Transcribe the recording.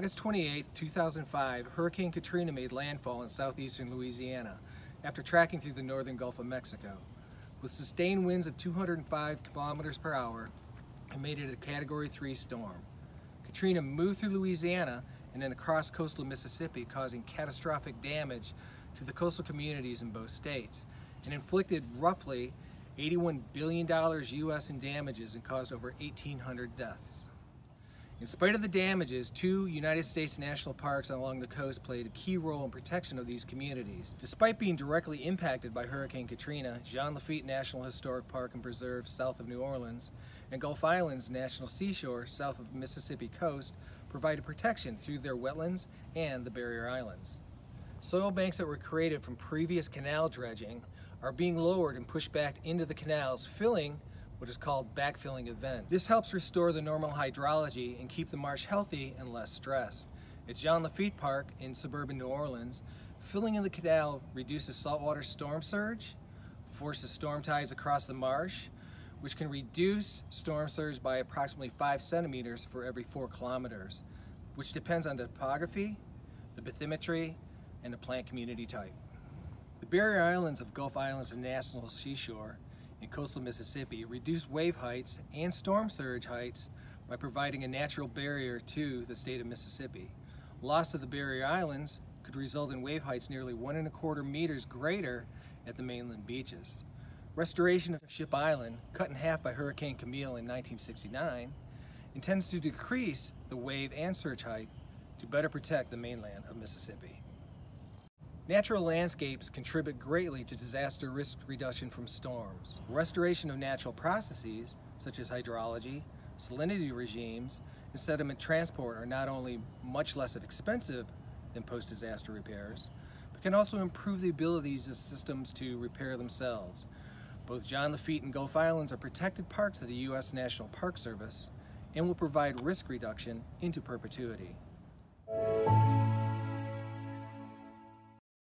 August 28, 2005, Hurricane Katrina made landfall in southeastern Louisiana after tracking through the northern Gulf of Mexico. With sustained winds of 205 kilometers per hour, it made it a Category 3 storm. Katrina moved through Louisiana and then across coastal Mississippi, causing catastrophic damage to the coastal communities in both states, and inflicted roughly $81 billion US in damages and caused over 1,800 deaths. In spite of the damages, 2 United States national parks along the coast played a key role in protection of these communities. Despite being directly impacted by Hurricane Katrina, Jean Lafitte National Historic Park and Preserve south of New Orleans and Gulf Islands National Seashore south of the Mississippi coast provided protection through their wetlands and the barrier islands. Soil banks that were created from previous canal dredging are being lowered and pushed back into the canals, filling what is called backfilling events. This helps restore the normal hydrology and keep the marsh healthy and less stressed. At Jean Lafitte Park in suburban New Orleans, filling in the canal reduces saltwater storm surge, forces storm tides across the marsh, which can reduce storm surge by approximately 5 centimeters for every 4 kilometers, which depends on the topography, the bathymetry, and the plant community type. The barrier islands of Gulf Islands and National Seashore in coastal Mississippi reduce wave heights and storm surge heights by providing a natural barrier to the state of Mississippi. Loss of the barrier islands could result in wave heights nearly 1¼ meters greater at the mainland beaches. Restoration of Ship Island, cut in half by Hurricane Camille in 1969, intends to decrease the wave and surge height to better protect the mainland of Mississippi. Natural landscapes contribute greatly to disaster risk reduction from storms. Restoration of natural processes, such as hydrology, salinity regimes, and sediment transport are not only much less expensive than post-disaster repairs, but can also improve the abilities of systems to repair themselves. Both Jean Lafitte and Gulf Islands are protected parks of the U.S. National Park Service and will provide risk reduction into perpetuity.